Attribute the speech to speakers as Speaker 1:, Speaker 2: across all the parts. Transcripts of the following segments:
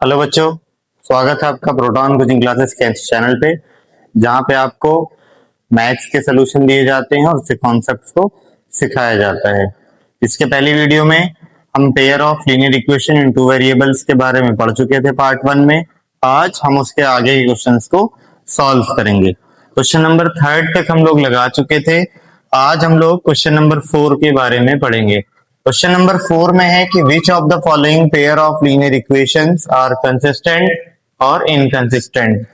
Speaker 1: Hello बच्चों, स्वागत है आपका प्रोटॉन कोचिंग क्लासेस के चैनल पे, जहाँ पे आपको मैथ्स के सोल्यूशन दिए जाते हैं और उसके कॉन्सेप्ट्स को सिखाया जाता है। इसके पहली वीडियो में हम pair of linear equation in two variables के बारे में पढ़ चुके थे पार्ट 1 में। आज हम उसके आगे के क्वेश्चंस को सॉल्व करेंगे। क्वेश्चन नंबर 3 तक हम लोग लगा चुके थे। आज हम लोग क्वेश्चन नंबर 4 के बारे में पढ़ेंगे। क्वेश्चन नंबर 4 में है कि which of the following pair of linear equations are consistent और inconsistent.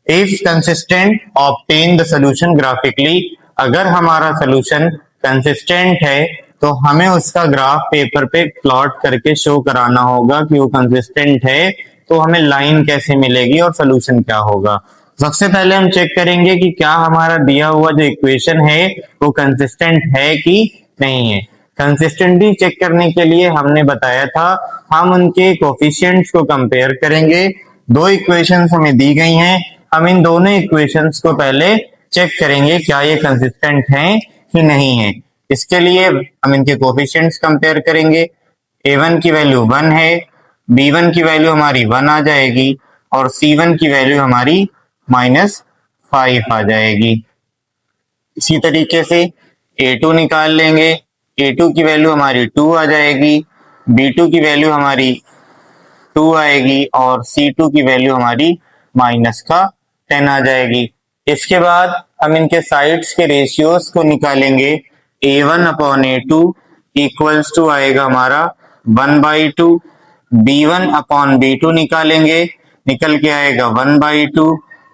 Speaker 1: If consistent obtain the solution graphically. अगर हमारा सॉल्यूशन कंसिस्टेंट है तो हमें उसका ग्राफ पेपर पे प्लॉट करके शो कराना होगा कि वो कंसिस्टेंट है, तो हमें लाइन कैसे मिलेगी और सॉल्यूशन क्या होगा। सबसे पहले हम चेक करेंगे कि क्या हमारा दिया हुआ जो इक्वेशन है वो कंसिस्टेंट है कि नहीं है। कंसिस्टेंटली चेक करने के लिए हमने बताया था हम उनके कोफिशिएंट्स को कंपेयर करेंगे। दो इक्वेशंस हमें दी गई हैं, हम इन दोनों इक्वेशंस को पहले चेक करेंगे क्या ये कंसिस्टेंट हैं कि नहीं है। इसके लिए हम इनके कोफिशिएंट्स कंपेयर करेंगे। a1 की वैल्यू 1 है, b1 की वैल्यू हमारी 1 आ जाएगी और c1 की वैल्यू हमारी -5 आ जाएगी। इसी तरीके से a2 निकाल लेंगे, a2 की वैल्यू हमारी 2 आ जाएगी, b2 की वैल्यू हमारी 2 आएगी और c2 की वैल्यू हमारी -10 आ जाएगी। इसके बाद हम इनके साइड्स के रेशियोज को निकालेंगे। a1 upon a2 equals to आएगा हमारा 1/2, b1 अपॉन b2 निकालेंगे, निकल के आएगा 1/2,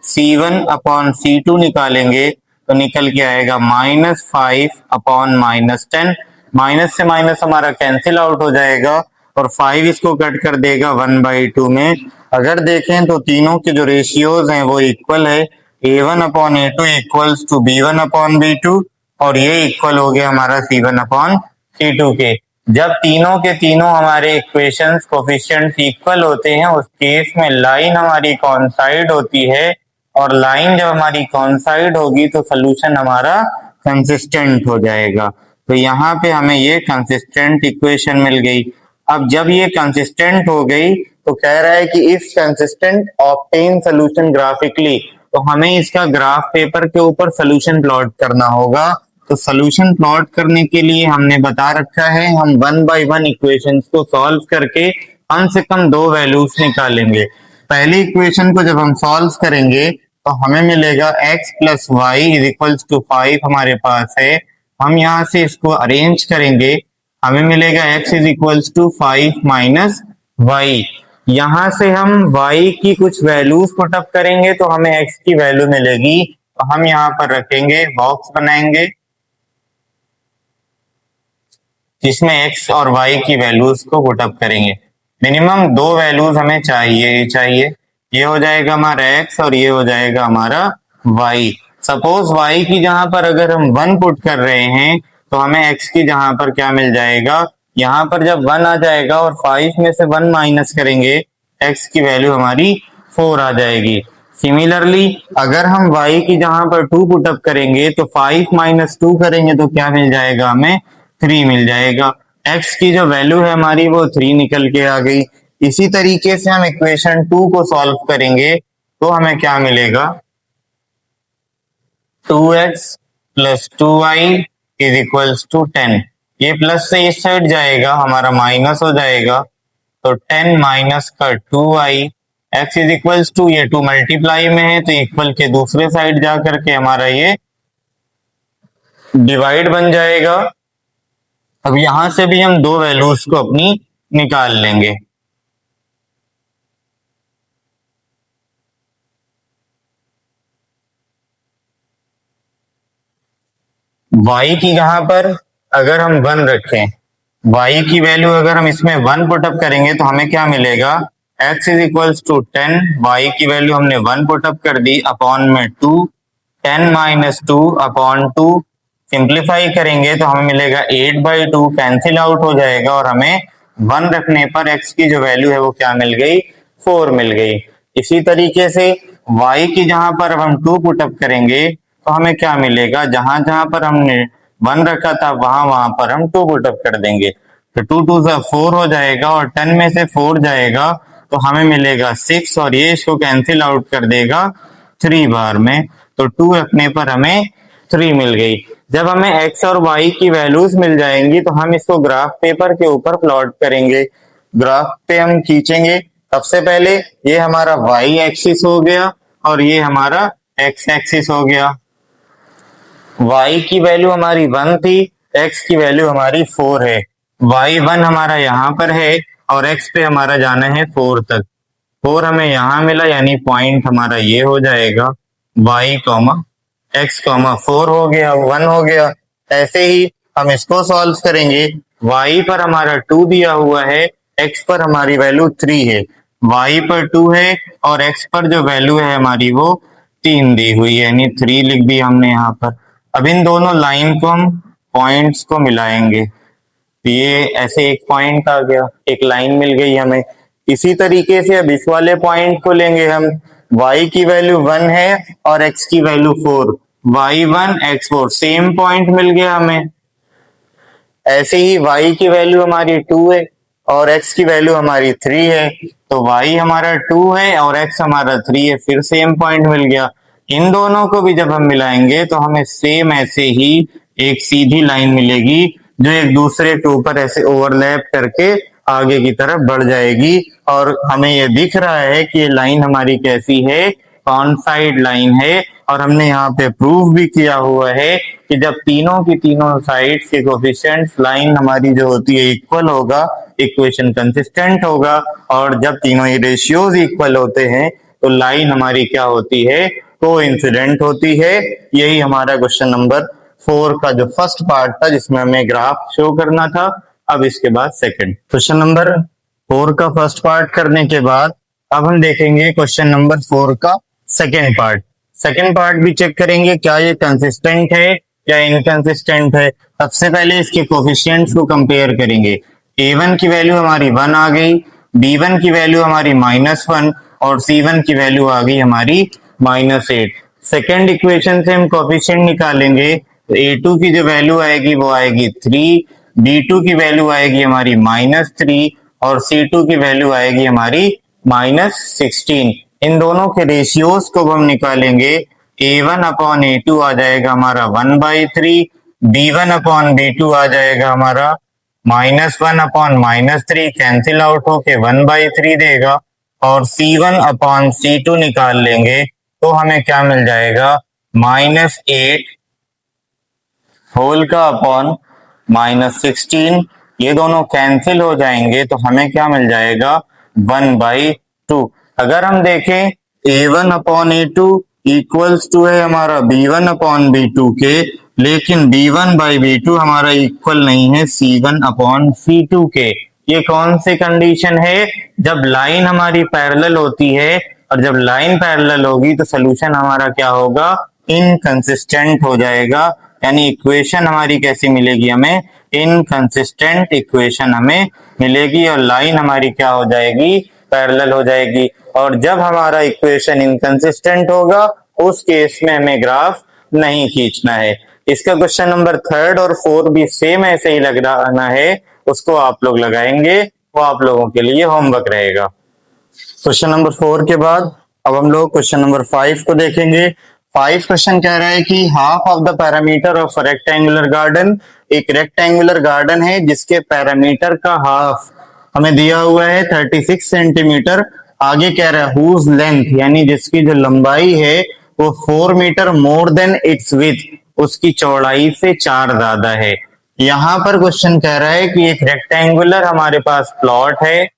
Speaker 1: c1 अपॉन c2 निकालेंगे तो निकल के आएगा -5 अपॉन -10। माइनस से माइनस हमारा कैंसिल आउट हो जाएगा और 5 इसको कट कर देगा 1/2 में। अगर देखें तो तीनों के जो रेशियोज हैं वो इक्वल है। a1 upon a2 equals to b1 upon b2 और ये इक्वल हो गया हमारा c1 अपॉन c2 के। जब तीनों के तीनों हमारे इक्वेशंस कोफिशिएंट्स इक्वल होते हैं उस केस में लाइन हमारी कॉन्साइड होती है और लाइन जब हमारी कॉन्साइड होगी तो सोल्यूशन हमारा कंसिस्टेंट हो जाएगा। तो यहाँ पे हमें ये कंसिस्टेंट इक्वेशन मिल गई। अब जब ये कंसिस्टेंट हो गई तो कह रहा है कि if consistent obtain solution graphically, तो हमें इसका ग्राफ पेपर के ऊपर सोल्यूशन प्लॉट करना होगा। तो सोल्यूशन प्लॉट करने के लिए हमने बता रखा है हम 1 by 1 इक्वेशंस को सॉल्व करके कम से कम 2 वैल्यूज निकालेंगे। पहली इक्वेशन को जब हम सॉल्व करेंगे तो हमें मिलेगा x plus y is equals to 5 हमारे पास है। हम यहाँ से इसको अरेंज करेंगे, हमें मिलेगा x is equals to 5 minus y. यहाँ से हम y की कुछ वैल्यूज पुटअप करेंगे तो हमें x की वैल्यू मिलेगी। तो हम यहाँ पर रखेंगे, बॉक्स बनाएंगे जिसमें x और y की वैल्यूज को पुटअप करेंगे। मिनिमम 2 वैल्यूज हमें चाहिए। ये हो जाएगा हमारा x और ये हो जाएगा हमारा y। सपोज y की जहां पर अगर हम 1 पुट कर रहे हैं तो हमें x की जहां पर क्या मिल जाएगा, यहाँ पर जब 1 आ जाएगा और 5 में से 1 माइनस करेंगे x की वैल्यू हमारी 4 आ जाएगी। सिमिलरली अगर हम y की जहां पर 2 पुटअप करेंगे तो 5 माइनस 2 करेंगे तो क्या मिल जाएगा, हमें 3 मिल जाएगा। x की जो वैल्यू है हमारी वो 3 निकल के आ गई। इसी तरीके से हम इक्वेशन 2 को सॉल्व करेंगे तो हमें क्या मिलेगा, 2x plus 2y is equals to 10। ये प्लस से इस साइड जाएगा हमारा माइनस हो जाएगा तो 10 माइनस का 2y, x is equals to, ये 2 मल्टीप्लाई में है तो इक्वल के दूसरे साइड जा करके हमारा ये डिवाइड बन जाएगा। अब यहां से भी हम 2 वैल्यूज को अपनी निकाल लेंगे। y की जहां पर अगर हम 1 रखें, y की वैल्यू अगर हम इसमें 1 पुटअप करेंगे तो हमें क्या मिलेगा, x is equals to 10, y की वैल्यू हमने 1 पुटअप कर दी अपॉन में 2, 10 माइनस 2 अपॉन 2, सिंप्लीफाई करेंगे तो हमें मिलेगा 8/2, कैंसिल आउट हो जाएगा और हमें 1 रखने पर x की जो वैल्यू है वो क्या मिल गई, 4 मिल गई। इसी तरीके से y की जहां पर हम 2 पुटअप करेंगे तो हमें क्या मिलेगा, जहां जहां पर हमने 1 रखा था वहां पर हम 2 पुटअप कर देंगे तो 2 2 4 हो जाएगा और 10 में से 4 जाएगा तो हमें मिलेगा 6 और ये इसको कैंसिल आउट कर देगा 3 बार में, तो 2 रखने पर हमें 3 मिल गई। जब हमें x और y की वैल्यूज मिल जाएंगी तो हम इसको ग्राफ पेपर के ऊपर प्लॉट करेंगे। ग्राफ पे हम खींचेंगे, सबसे पहले ये हमारा y एक्सिस हो गया और ये हमारा x एक्सिस हो गया। y की वैल्यू हमारी 1 थी, x की वैल्यू हमारी 4 है। y1 हमारा यहाँ पर है और x पे हमारा जाना है 4 तक। 4 हमें यहाँ मिला, यानी पॉइंट हमारा ये हो जाएगा y, x, 4 हो गया, 1 हो गया। ऐसे ही हम इसको सॉल्व करेंगे। y पर हमारा 2 दिया हुआ है, x पर हमारी वैल्यू 3 है। y पर 2 है और x पर जो वैल्यू है हमारी वो 3 दी हुई है, यानी 3 लिख दी हमने यहाँ पर। अब इन दोनों लाइन को हम पॉइंट्स को मिलाएंगे, ये ऐसे एक पॉइंट आ गया, एक लाइन मिल गई हमें। इसी तरीके से अब इस वाले पॉइंट को लेंगे हम। y की वैल्यू 1 है और x की value 4, y1 x4 same point मिल गया हमें। ऐसे ही y की वैल्यू हमारी 2 है और x की वैल्यू हमारी 3 है, तो y हमारा 2 है और x हमारा 3 है, फिर सेम पॉइंट मिल गया। इन दोनों को भी जब हम मिलाएंगे तो हमें सेम ऐसे ही एक सीधी लाइन मिलेगी जो एक दूसरे के ऊपर ऐसे ओवरलैप करके आगे की तरफ बढ़ जाएगी। और हमें ये दिख रहा है कि ये लाइन हमारी कैसी है, कॉनसाइड लाइन है। और हमने यहाँ पे प्रूव भी किया हुआ है कि जब तीनों की तीनों साइड्स के कोफिशिएंट्स लाइन हमारी जो होती है इक्वल होगा, इक्वेशन कंसिस्टेंट होगा। और जब तीनों ही रेशियोज इक्वल होते हैं तो लाइन हमारी क्या होती है, कोइंसिडेंट होती है। यही हमारा क्वेश्चन नंबर 4 का जो फर्स्ट पार्ट था जिसमें हमें ग्राफ शो करना था। अब इसके बाद सेकंड क्वेश्चन नंबर 4 का फर्स्ट पार्ट करने के बाद अब हम देखेंगे क्वेश्चन नंबर 4 का सेकंड पार्ट। सेकंड पार्ट भी चेक करेंगे क्या ये कंसिस्टेंट है या इनकंसिस्टेंट है। सबसे पहले इसके कोफिशिएंट्स को कंपेयर करेंगे। a1 की वैल्यू हमारी 1 आ गई, b1 की वैल्यू हमारी -1 और c1 की वैल्यू आ गई हमारी -8। सेकेंड इक्वेशन से हम कोफिशिएंट निकालेंगे तो a2 की जो वैल्यू आएगी वो आएगी 3, b2 की वैल्यू आएगी हमारी -3 और c2 की वैल्यू आएगी हमारी -16। इन दोनों के रेशियोज को हम निकालेंगे। a1 अपॉन a2 आ जाएगा हमारा 1/3, b1 अपॉन b2 आ जाएगा हमारा -1 अपॉन -3 कैंसिल आउट होके 1/3 देगा। और c1 अपॉन c2 निकाल लेंगे तो हमें क्या मिल जाएगा, -8 होल का अपॉन -16। ये दोनों कैंसिल हो जाएंगे तो हमें क्या मिल जाएगा, 1/2। अगर हम देखें a1 upon a2 equals to है हमारा b1 अपॉन b2 के, लेकिन b1/b2 हमारा इक्वल नहीं है c1 अपॉन c2 के। ये कौन सी कंडीशन है, जब लाइन हमारी पैरेलल होती है और जब लाइन पैरेलल होगी तो सोल्यूशन हमारा क्या होगा, इनकंसिस्टेंट हो जाएगा। यानी इक्वेशन हमारी कैसी मिलेगी हमें, इनकंसिस्टेंट इक्वेशन हमें मिलेगी और लाइन हमारी क्या हो जाएगी, पैरेलल हो जाएगी। और जब हमारा इक्वेशन इनकंसिस्टेंट होगा उस केस में हमें ग्राफ नहीं खींचना है। इसका क्वेश्चन नंबर 3 और 4 भी सेम ऐसे ही लग रहा है, उसको आप लोग लगाएंगे, वो आप लोगों के लिए होमवर्क रहेगा। क्वेश्चन नंबर 4 के बाद अब हम लोग क्वेश्चन नंबर 5 को देखेंगे। 5 क्वेश्चन कह रहा है कि half of the parameter of rectangular garden, एक रेक्टेंगुलर गार्डन है जिसके पैरामीटर का हाफ हमें दिया हुआ है 36 सेंटीमीटर। आगे कह रहा है हुज लेंथ, यानी जिसकी जो लंबाई है वो 4 metre more than its width, उसकी चौड़ाई से 4 ज्यादा है। यहाँ पर क्वेश्चन कह रहा है कि एक रेक्टेंगुलर हमारे पास प्लॉट है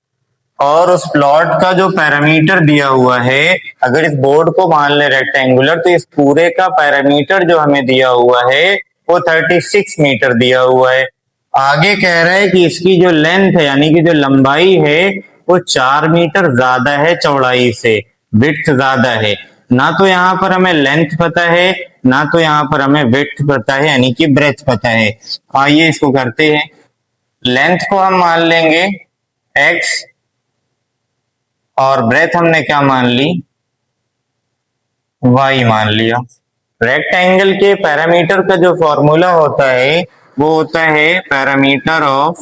Speaker 1: और उस प्लॉट का जो पैरामीटर दिया हुआ है, अगर इस बोर्ड को मान ले रेक्टेंगुलर तो इस पूरे का पैरामीटर जो हमें दिया हुआ है वो 36 मीटर दिया हुआ है। आगे कह रहा है कि इसकी जो लेंथ है यानी कि जो लंबाई है वो 4 मीटर ज्यादा है चौड़ाई से, विड्थ ज्यादा है। ना तो यहाँ पर हमें लेंथ पता है ना तो यहाँ पर हमें विड्थ पता है यानी कि ब्रेथ पता है। आइए इसको करते हैं। लेंथ को हम मान लेंगे x और ब्रेथ हमने क्या मान ली, y मान लिया। रेक्टेंगल के पैरामीटर का जो फॉर्मूला होता है वो होता है पैरामीटर ऑफ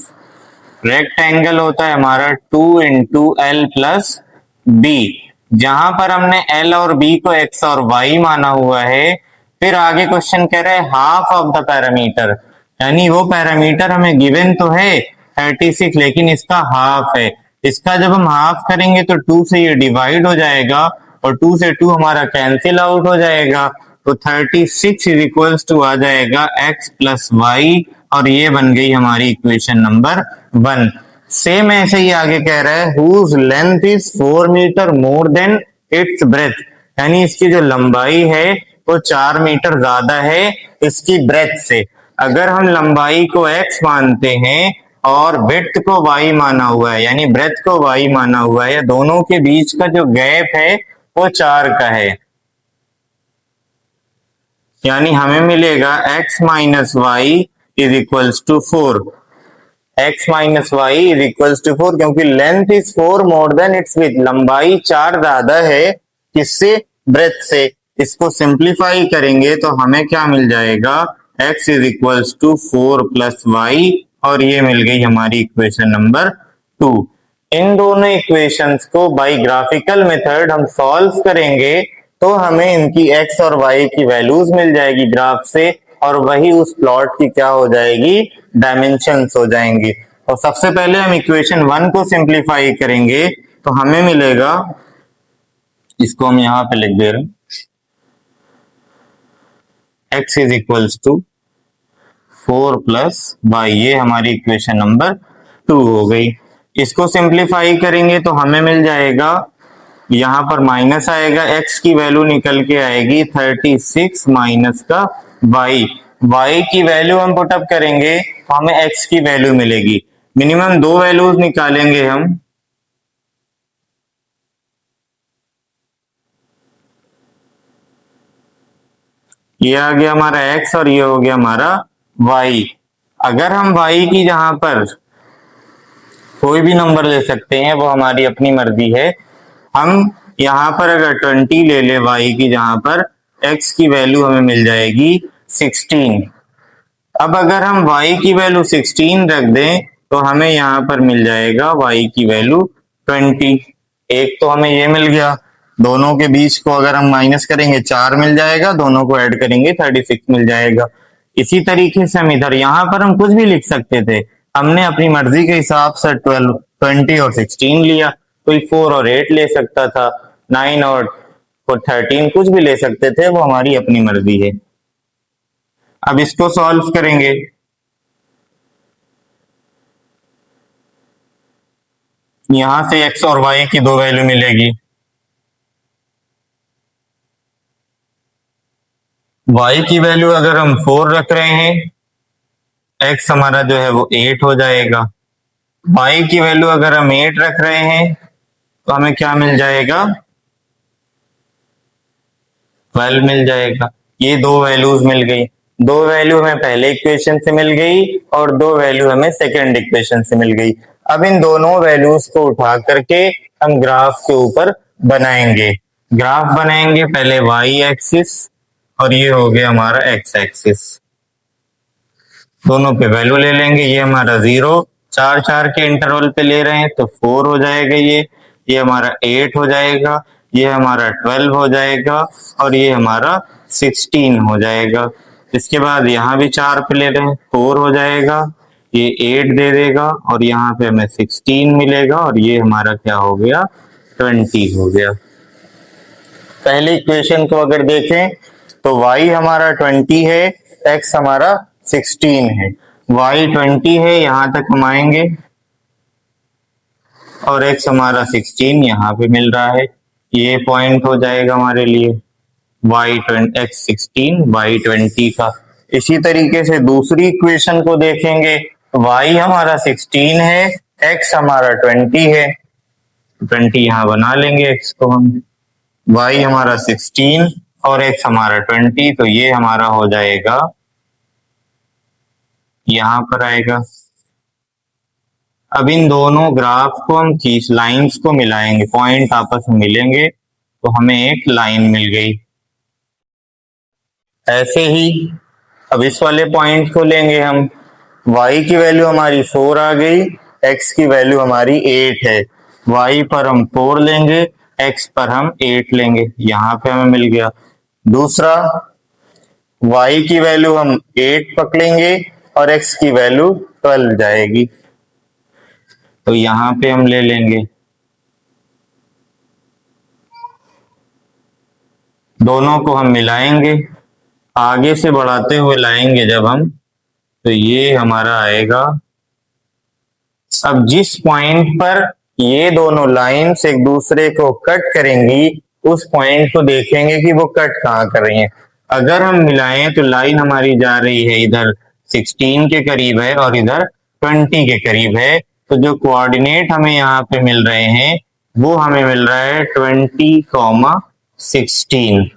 Speaker 1: रेक्टेंगल होता है हमारा 2 इंटू एल प्लस बी। जहां पर हमने एल और बी को एक्स और वाई माना हुआ है, फिर आगे क्वेश्चन कह रहा है हाफ ऑफ द पैरामीटर, यानी वो पैरामीटर हमें गिवन तो है 36 लेकिन इसका हाफ है। इसका जब हम हाफ करेंगे तो 2 से ये डिवाइड हो जाएगा और 2 से 2 हमारा कैंसिल आउट हो जाएगा, तो 36 इज इक्वल्स टू आ जाएगा x प्लस वाई, और ये बन गई हमारी इक्वेशन नंबर 1। सेम ऐसे ही आगे कह रहा है whose length is 4 metre more than its breadth, यानी इसकी जो लंबाई है वो 4 मीटर ज्यादा है इसकी ब्रेथ से। अगर हम लंबाई को x मानते हैं और विड्थ को y माना हुआ है, यानी ब्रेथ को y माना हुआ है, दोनों के बीच का जो गैप है वो 4 का है, यानी हमें मिलेगा x minus y is equals to 4। x minus y is equals to 4 क्योंकि length is 4 more than its width, लंबाई 4 ज्यादा है किससे, ब्रेथ से। इसको सिंप्लीफाई करेंगे तो हमें क्या मिल जाएगा, x is equals to 4 plus y, और ये मिल गई हमारी इक्वेशन नंबर 2। इन दोनों इक्वेशंस को बाय ग्राफिकल मेथड हम सॉल्व करेंगे तो हमें इनकी x और y की वैल्यूज मिल जाएगी ग्राफ से, और वही उस प्लॉट की क्या हो जाएगी, डायमेंशंस हो जाएंगी। और सबसे पहले हम इक्वेशन 1 को सिंप्लीफाई करेंगे तो हमें मिलेगा, इसको हम यहां पे लिख दे रहे हैं, x is equals to 4 plus y, ये हमारी इक्वेशन नंबर 2 हो गई। इसको सिंप्लीफाई करेंगे तो हमें मिल जाएगा, यहां पर माइनस आएगा, x की वैल्यू निकल के आएगी 36 माइनस का y की वैल्यू हम पुटअप करेंगे तो हमें x की वैल्यू मिलेगी। मिनिमम 2 वैल्यूज निकालेंगे हम, ये आ गया हमारा x और ये हो गया हमारा y। अगर हम y की जहां पर कोई भी नंबर ले सकते हैं, वो हमारी अपनी मर्जी है। हम यहां पर अगर 20 ले ले y की जहां पर, x की वैल्यू हमें मिल जाएगी 16। अब अगर हम y की वैल्यू 16 रख दें तो हमें यहां पर मिल जाएगा y की वैल्यू 20। एक तो हमें ये मिल गया, दोनों के बीच को अगर हम माइनस करेंगे 4 मिल जाएगा, दोनों को ऐड करेंगे 36 मिल जाएगा। इसी तरीके से हम इधर यहां पर हम कुछ भी लिख सकते थे, हमने अपनी मर्जी के हिसाब से 12, 20 और 16 लिया, कोई 4 और 8 ले सकता था, 9 और 13 कुछ भी ले सकते थे, वो हमारी अपनी मर्जी है। अब इसको सॉल्व करेंगे, यहां से x और y की 2 वैल्यू मिलेगी, y की वैल्यू अगर हम 4 रख रहे हैं, x हमारा जो है वो 8 हो जाएगा। y की वैल्यू अगर हम 8 रख रहे हैं तो हमें क्या मिल जाएगा, 12 मिल जाएगा। ये 2 वैल्यूज मिल गई, 2 वैल्यू हमें पहले इक्वेशन से मिल गई और 2 वैल्यू हमें सेकेंड इक्वेशन से मिल गई। अब इन दोनों वैल्यूज को उठा करके हम ग्राफ के ऊपर बनाएंगे। ग्राफ बनाएंगे पहले y एक्सिस और ये हो गया हमारा x एक्सिस, दोनों पे वैल्यू ले लेंगे। ये हमारा 0 4 4 के इंटरवल पे ले रहे हैं तो 4 हो जाएगा, ये हमारा 8 हो जाएगा, ये हमारा 12 हो जाएगा और ये हमारा 16 हो जाएगा। इसके बाद यहाँ भी 4 पे ले रहे हैं, 4 हो जाएगा, ये 8 दे देगा और यहाँ पे हमें 16 मिलेगा और ये हमारा क्या हो गया, 20 हो गया। पहले इक्वेशन को अगर देखें तो y हमारा 20 है, x हमारा 16 है। y 20 है, यहां तक हम आएंगे और x हमारा 16 यहाँ पे मिल रहा है, ये पॉइंट हो जाएगा हमारे लिए x 16 y 20 का। इसी तरीके से दूसरी इक्वेशन को देखेंगे, y हमारा 16 है, x हमारा 20 है, 20 यहाँ बना लेंगे x को हम, y हमारा 16 और x हमारा 20, तो ये हमारा हो जाएगा, यहां पर आएगा। अब इन दोनों ग्राफ को हम खींच, लाइंस को मिलाएंगे, पॉइंट आपस में मिलेंगे तो हमें एक लाइन मिल गई। ऐसे ही अब इस वाले पॉइंट को लेंगे हम, y की वैल्यू हमारी 4 आ गई, x की वैल्यू हमारी 8 है, y पर हम 4 लेंगे, x पर हम 8 लेंगे, यहाँ पे हमें मिल गया। दूसरा, y की वैल्यू हम 8 पकड़ेंगे और x की वैल्यू 12 जाएगी, तो यहाँ पे हम ले लेंगे, दोनों को हम मिलाएंगे, आगे से बढ़ाते हुए लाएंगे जब हम, तो ये हमारा आएगा। अब जिस पॉइंट पर ये दोनों लाइंस एक दूसरे को कट करेंगी, उस पॉइंट को देखेंगे कि वो कट कहाँ कर रही हैं। अगर हम मिलाएं तो लाइन हमारी जा रही है इधर 16 के करीब है और इधर 20 के करीब है, तो जो कोऑर्डिनेट हमें यहाँ पे मिल रहे हैं वो हमें मिल रहा है 20,16,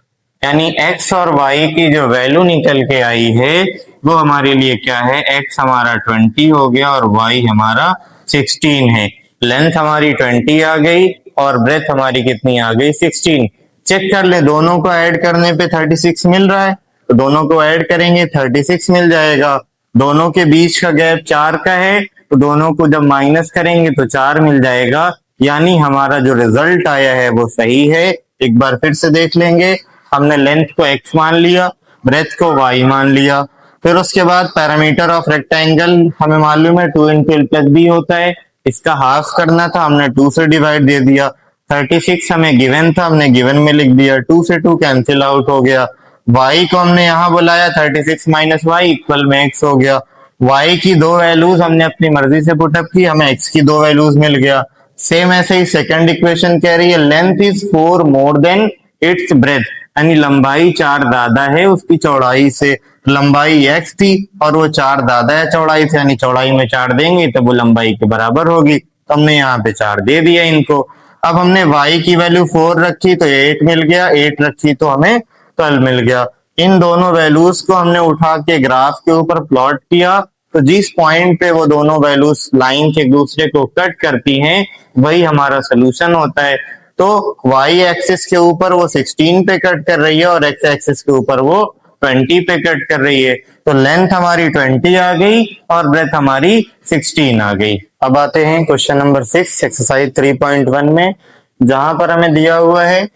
Speaker 1: यानी x और y की जो वैल्यू निकल के आई है वो हमारे लिए क्या है, x हमारा 20 हो गया और y हमारा 16 है। लेंथ हमारी 20 आ गई और ब्रेथ हमारी कितनी आ गई, 16। चेक कर ले, दोनों को ऐड करने पे 36 मिल रहा है, तो दोनों को ऐड करेंगे 36 मिल जाएगा। दोनों के बीच का गैप 4 का है, तो दोनों को जब माइनस करेंगे तो 4 मिल जाएगा, यानी हमारा जो रिजल्ट आया है वो सही है। एक बार फिर से देख लेंगे, हमने लेंथ को x मान लिया, ब्रेथ को y मान लिया, फिर उसके बाद पैरामीटर ऑफ रेक्टेंगल हमें मालूम है 2 इंटू एल प्लस बी होता है, इसका हाफ करना था, हमने 2 से डिवाइड दे दिया। 36 हमें गिवन था, हमने गिवन में लिख दिया, 2 से 2 कैंसिल आउट हो गया। y को हमने यहाँ बुलाया, 36 माइनस वाई इक्वल में x हो गया। y की दो वैल्यूज हमने अपनी मर्जी से पुटअप की, हमें x की दो वैल्यूज मिल गया। सेम ऐसे ही सेकंड इक्वेशन कह रही है length is 4 more than its breadth, यानी लंबाई 4 ज्यादा है उसकी चौड़ाई से। लंबाई x थी और वो 4 ज्यादा है चौड़ाई से, यानी चौड़ाई में 4 देंगे तो वो लंबाई के बराबर होगी, तो हमने यहाँ पे 4 दे दिया इनको। अब हमने y की वैल्यू 4 रखी तो 8 मिल गया, 8 रखी तो हमें 12 मिल गया। इन दोनों वैल्यूज को हमने उठा के ग्राफ के ऊपर प्लॉट किया, तो जिस पॉइंट पे वो दोनों वैल्यूज लाइन के एक दूसरे को कट करती हैं वही हमारा सोल्यूशन होता है। तो y एक्सिस के ऊपर वो 16 पे कट कर रही है और x एक्सिस के ऊपर वो 20 पे कट कर रही है, तो लेंथ हमारी 20 आ गई और ब्रेथ हमारी 16 आ गई। अब आते हैं क्वेश्चन नंबर 6 एक्सरसाइज 3.1 में, जहां पर हमें दिया हुआ है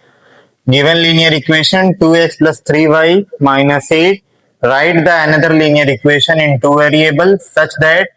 Speaker 1: given linear equation 2x plus 3y minus 8, write the another linear equation in two variables such that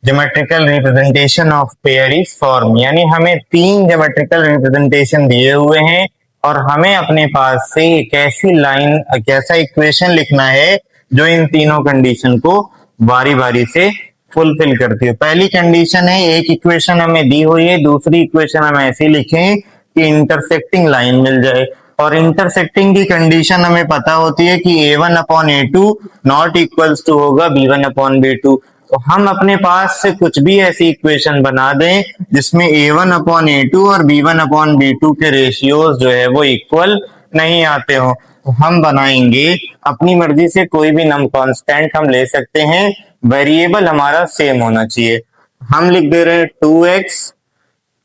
Speaker 1: geometrical representation of pair is form, यानी हमें 3 ज्योमेट्रिकल रिप्रेजेंटेशन दिए हुए हैं और हमें अपने पास से एक ऐसी लाइन, एक ऐसा इक्वेशन लिखना है जो इन तीनों कंडीशन को बारी बारी से फुलफिल करती है। पहली कंडीशन है, एक इक्वेशन हमें दी हुई है, दूसरी इक्वेशन हम ऐसी लिखें कि इंटरसेक्टिंग लाइन मिल जाए, और इंटरसेक्टिंग की कंडीशन हमें पता होती है कि a1 upon a2 not equals to होगा b1 अपॉन b2। तो हम अपने पास से कुछ भी ऐसी इक्वेशन बना दें जिसमें a1 अपॉन a2 और b1 अपॉन b2 के रेशियोज जो है वो इक्वल नहीं आते हो, तो हम बनाएंगे अपनी मर्जी से कोई भी नम कांस्टेंट हम ले सकते हैं, वेरिएबल हमारा सेम होना चाहिए। हम लिख दे रहे हैं 2x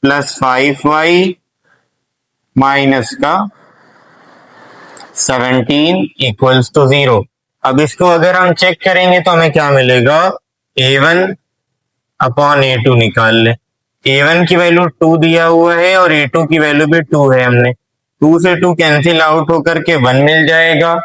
Speaker 1: प्लस 5y माइनस का 17 इक्वल्स टू 0। अब इसको अगर हम चेक करेंगे तो हमें क्या मिलेगा, a1 अपॉन a2 निकाल ले। a1 की वैल्यू 2 दिया हुआ है और a2 की वैल्यू भी 2 है, हमने 2 से 2 कैंसिल आउट होकर के 1 मिल जाएगा।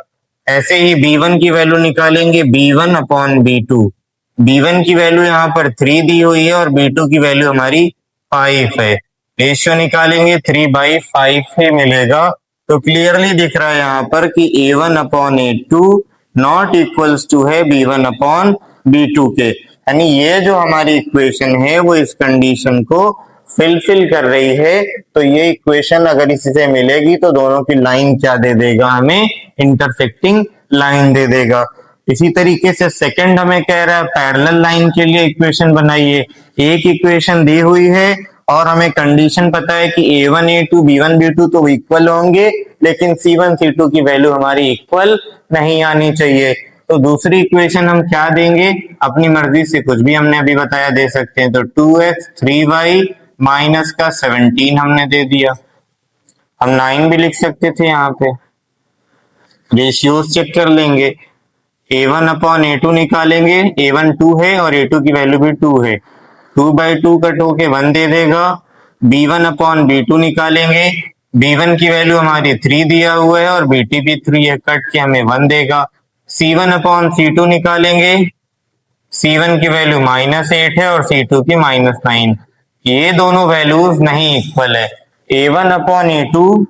Speaker 1: ऐसे ही b1 की वैल्यू निकालेंगे, b1 अपॉन b2, b1 की वैल्यू यहाँ पर 3 दी हुई है और b2 की वैल्यू हमारी 5 है। रेशियो निकालेंगे 3/5 ही मिलेगा, तो क्लियरली दिख रहा है यहाँ पर कि a1 upon a2 not equals to है b1 अपॉन b2 के, यानी ये जो हमारी इक्वेशन है वो इस कंडीशन को फिलफिल कर रही है। तो ये इक्वेशन अगर इसी से मिलेगी तो दोनों की लाइन क्या दे देगा, हमें इंटरसेक्टिंग लाइन दे देगा। इसी तरीके से सेकंड हमें कह रहा है पैरेलल लाइन के लिए इक्वेशन बनाइए। एक इक्वेशन दी हुई है और हमें कंडीशन पता है कि a1 a2 b1 b2 तो इक्वल होंगे, लेकिन c1 c2 की वैल्यू हमारी इक्वल नहीं आनी चाहिए। तो दूसरी इक्वेशन हम क्या देंगे, अपनी मर्जी से कुछ भी हमने अभी बताया दे सकते हैं। तो 2x 3y माइनस का 17 हमने दे दिया, हम 9 भी लिख सकते थे यहाँ पे। रेशियोज चेक कर लेंगे, a1 अपॉन a2 निकालेंगे, a1 2 है और a2 की वैल्यू भी 2 है, 2/2 कट होके 1 दे देगा। B1 अपॉन B2 निकालेंगे, B1 की वैल्यू हमारी 3 दिया हुआ है और BT भी 3 है, कट के हमें 1 देगा। C1 अपॉन C2 निकालेंगे, C1 की वैल्यू -8 है और C2 की -9। ये दोनों वैल्यूज नहीं इक्वल है। A1 अपॉन A2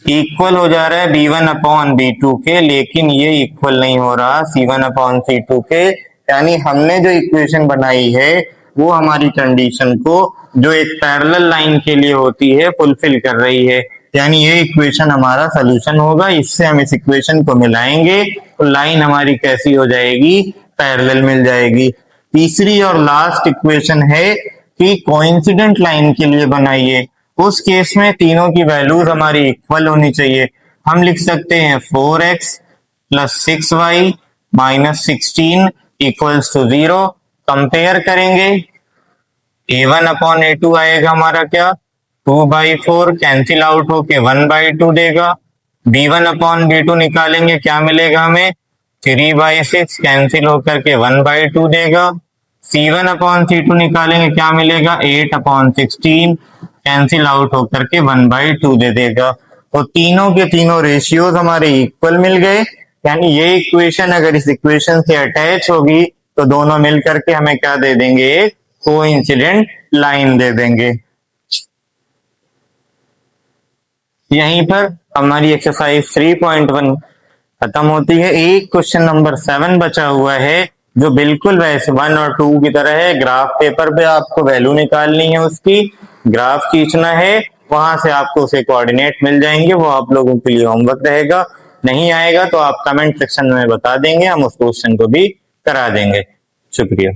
Speaker 1: इक्वल हो जा रहा है B1 अपॉन B2 के, लेकिन ये इक्वल नहीं हो रहा C1 अपॉन C2 के। यानी हमने जो इक्वेशन बनाई है वो हमारी कंडीशन को, जो एक पैरेलल लाइन के लिए होती है, फुलफिल कर रही है। यानी ये इक्वेशन हमारा सोल्यूशन होगा। इससे हम इस इक्वेशन को मिलाएंगे तो लाइन हमारी कैसी हो जाएगी, पैरेलल मिल जाएगी। तीसरी और लास्ट इक्वेशन है कि कोइंसिडेंट लाइन के लिए बनाइए। उस केस में तीनों की वैल्यूज हमारी इक्वल होनी चाहिए। हम लिख सकते हैं 4x plus 6y minus 16 equals to 0। Compare करेंगे, A1 अपॉन A2 आएगा हमारा क्या, 2/4 कैंसिल आउट होके 1/2 देगा। B1 अपॉन B2 निकालेंगे, क्या मिलेगा हमें, 3/6 कैंसिल होकर के 1/2 देगा। C1 अपॉन C2 निकालेंगे, क्या मिलेगा, 8 अपॉन 16 कैंसिल आउट होकर के 1/2 दे देगा। तो तीनों के तीनों रेशियोज हमारे इक्वल मिल गए। यानी ये इक्वेशन अगर इस इक्वेशन से अटैच होगी तो दोनों मिलकर के हमें क्या दे देंगे, कोइंसिडेंट लाइन दे देंगे। यहीं पर हमारी एक्सरसाइज 3.1 खत्म होती है। एक क्वेश्चन नंबर 7 बचा हुआ है जो बिल्कुल वैसे 1 और 2 की तरह है। ग्राफ पेपर पे आपको वैल्यू निकालनी है, उसकी ग्राफ खींचना है, वहां से आपको उसे कोऑर्डिनेट मिल जाएंगे। वो आप लोगों के लिए होमवर्क रहेगा। नहीं आएगा तो आप कमेंट सेक्शन में बता देंगे, हम उस क्वेश्चन को भी करा देंगे। शुक्रिया।